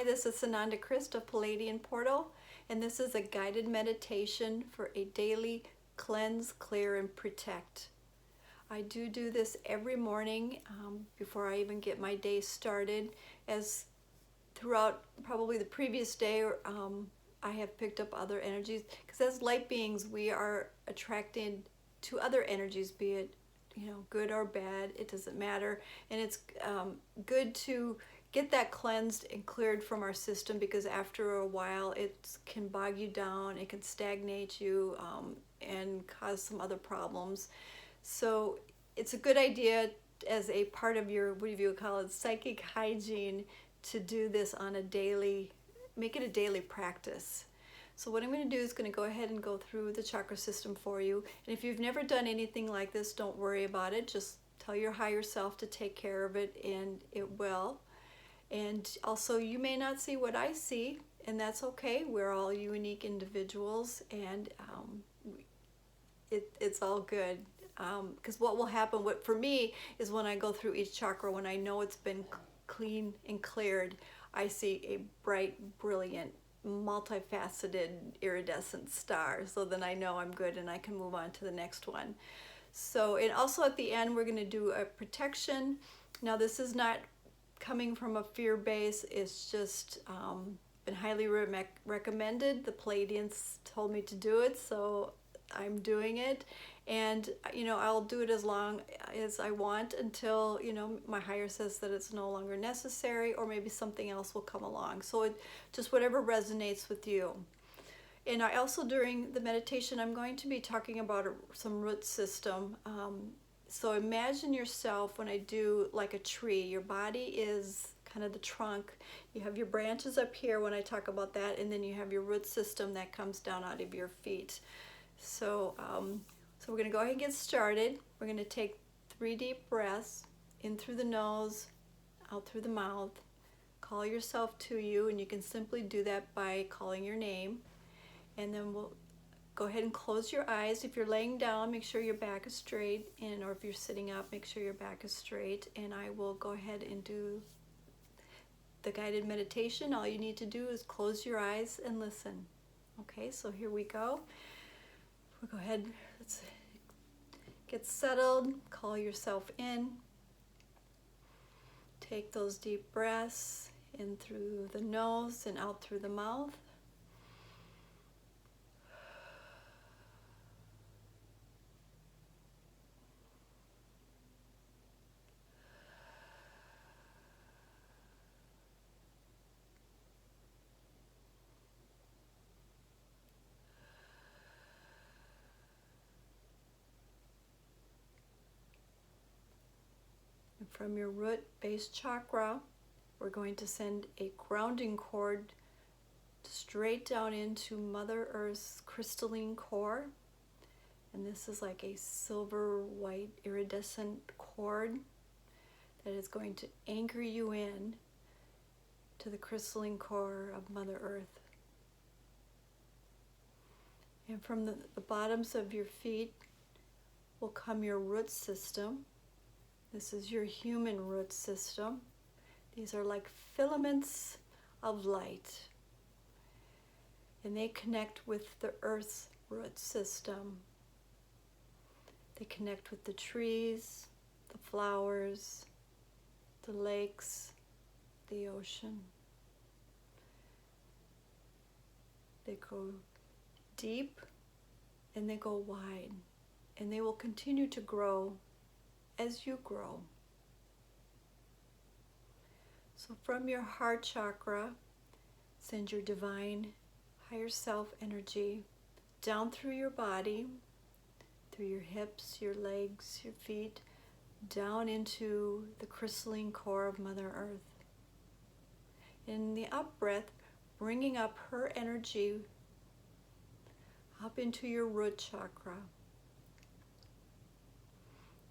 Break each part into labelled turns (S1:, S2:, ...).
S1: Hi, this is SANANDA KRYST of Pleiadian Portal, and this is a guided meditation for a daily cleanse, clear, and protect. I do this every morning before I even get my day started, as throughout probably the previous day I have picked up other energies, because as light beings we are attracted to other energies, be it good or bad, it doesn't matter. And it's good to get that cleansed and cleared from our system, because after a while it can bog you down, it can stagnate you, and cause some other problems. So it's a good idea as a part of your, what do you call it, psychic hygiene, to do this on a daily, make it a daily practice. So what I'm going to do is going to go ahead and go through the chakra system for you. And if you've never done anything like this, don't worry about it. Just tell your higher self to take care of it, and it will. And also, you may not see what I see, and that's okay. We're all unique individuals, and it's all good. Because what will happen, for me, is when I go through each chakra, when I know it's been clean and cleared, I see a bright, brilliant, multifaceted, iridescent star. So then I know I'm good and I can move on to the next one. So, and also at the end, we're going to do a protection. Now, this is not coming from a fear base. It's just been highly recommended. The Pleiadians told me to do it, so I'm doing it. And I'll do it as long as I want, until my higher says that it's no longer necessary, or maybe something else will come along. So it just whatever resonates with you. And I also, during the meditation, I'm going to be talking about some root system. So imagine yourself, when I do, like a tree. Your body is kind of the trunk. You have your branches up here when I talk about that, and then you have your root system that comes down out of your feet. So we're going to go ahead and get started. We're going to take 3 deep breaths, in through the nose, out through the mouth. Call yourself to you, and you can simply do that by calling your name. And then we'll go ahead and close your eyes. If you're laying down, make sure your back is straight, or if you're sitting up, make sure your back is straight. And I will go ahead and do the guided meditation. All you need to do is close your eyes and listen. Okay, so here we go. We'll go ahead, let's get settled, call yourself in. Take those deep breaths in through the nose and out through the mouth. From your root base chakra, we're going to send a grounding cord straight down into Mother Earth's crystalline core. And this is like a silver white iridescent cord that is going to anchor you in to the crystalline core of Mother Earth. And from the bottoms of your feet will come your root system. This is your human root system. These are like filaments of light, and they connect with the earth's root system. They connect with the trees, the flowers, the lakes, the ocean. They go deep and they go wide, and they will continue to grow as you grow. So from your heart chakra, send your divine higher self energy down through your body, through your hips, your legs, your feet, down into the crystalline core of Mother Earth. In the up breath, bringing up her energy up into your root chakra,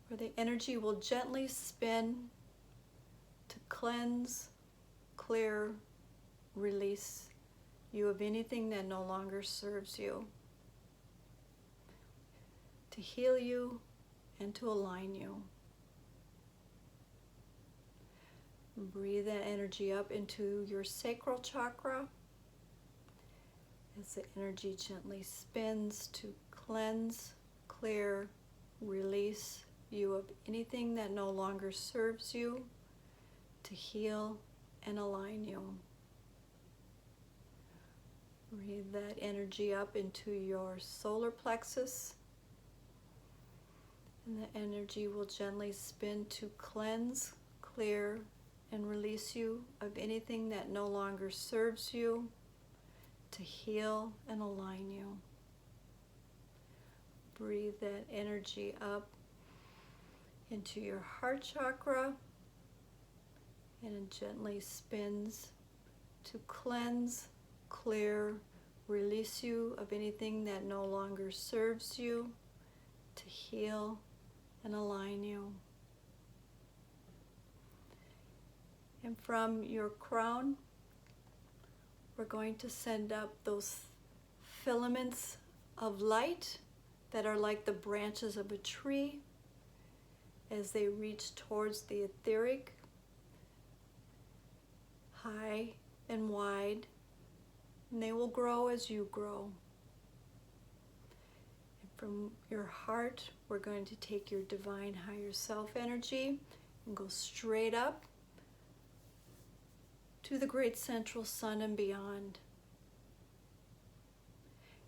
S1: where the energy will gently spin to cleanse, clear, release you of anything that no longer serves you, to heal you and to align you. Breathe that energy up into your sacral chakra as the energy gently spins to cleanse, clear, release you of anything that no longer serves you, to heal and align you. Breathe that energy up into your solar plexus, and the energy will gently spin to cleanse, clear, and release you of anything that no longer serves you, to heal and align you. Breathe that energy up into your heart chakra, and it gently spins to cleanse, clear, release you of anything that no longer serves you, to heal and align you. And from your crown, we're going to send up those filaments of light that are like the branches of a tree as they reach towards the etheric, high and wide, and they will grow as you grow. And from your heart, we're going to take your divine higher self energy and go straight up to the great central sun and beyond.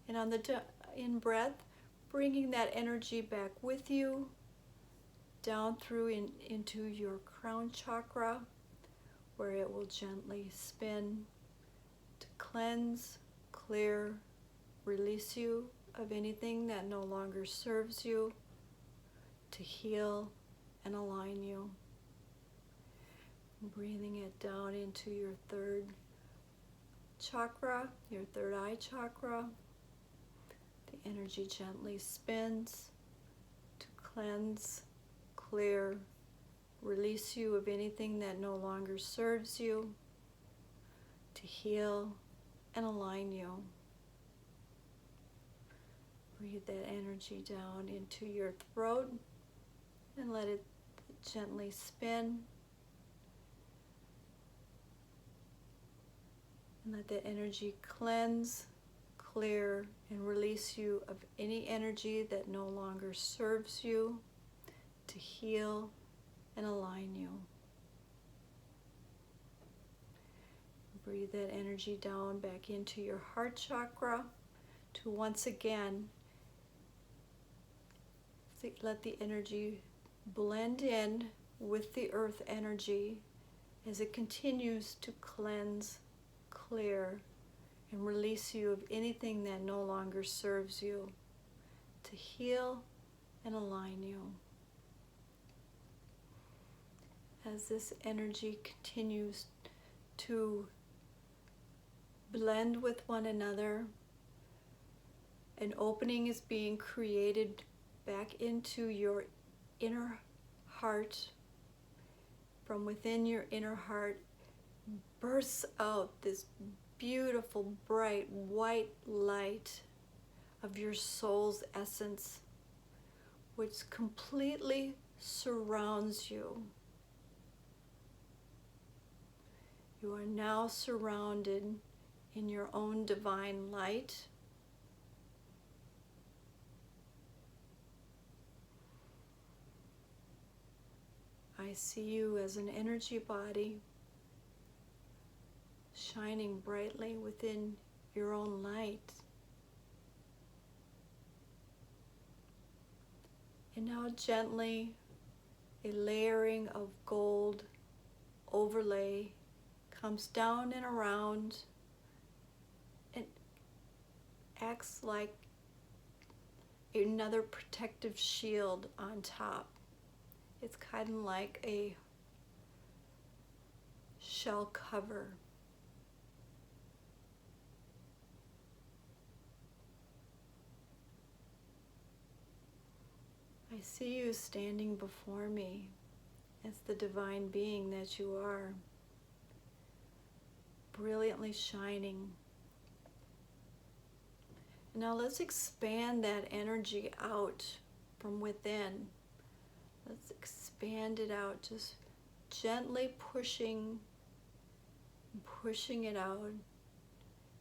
S1: And on the in-breath, bringing that energy back with you, down through into your crown chakra, where it will gently spin to cleanse, clear, release you of anything that no longer serves you, to heal and align you. Breathing it down into your third chakra, your third eye chakra. The energy gently spins to cleanse, clear, release you of anything that no longer serves you, to heal and align you. Breathe that energy down into your throat and let it gently spin. And let that energy cleanse, clear, and release you of any energy that no longer serves you, to heal and align you. Breathe that energy down back into your heart chakra to once again let the energy blend in with the earth energy as it continues to cleanse, clear, and release you of anything that no longer serves you, to heal and align you. As this energy continues to blend with one another, an opening is being created back into your inner heart. From within your inner heart bursts out this beautiful, bright, white light of your soul's essence, which completely surrounds you. You are now surrounded in your own divine light. I see you as an energy body shining brightly within your own light. And now gently, a layering of gold overlay comes down and around and acts like another protective shield on top. It's kind of like a shell cover. I see you standing before me as the divine being that you are, brilliantly shining. Now let's expand that energy out from within. Let's expand it out, just gently pushing it out,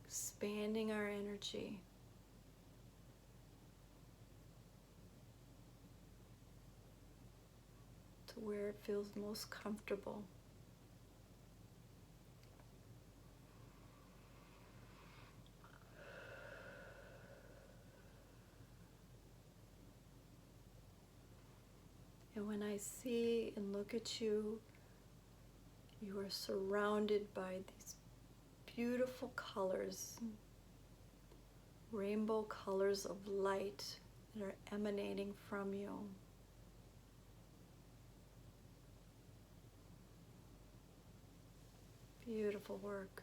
S1: expanding our energy. To where it feels most comfortable. And when I see and look at you, you are surrounded by these beautiful colors, rainbow colors of light that are emanating from you. Beautiful work.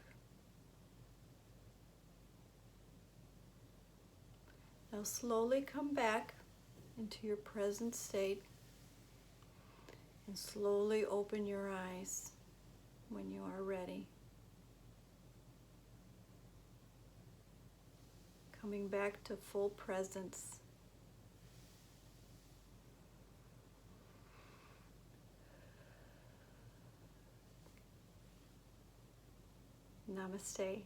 S1: Now slowly come back into your present state and slowly open your eyes when you are ready. Coming back to full presence. Namaste.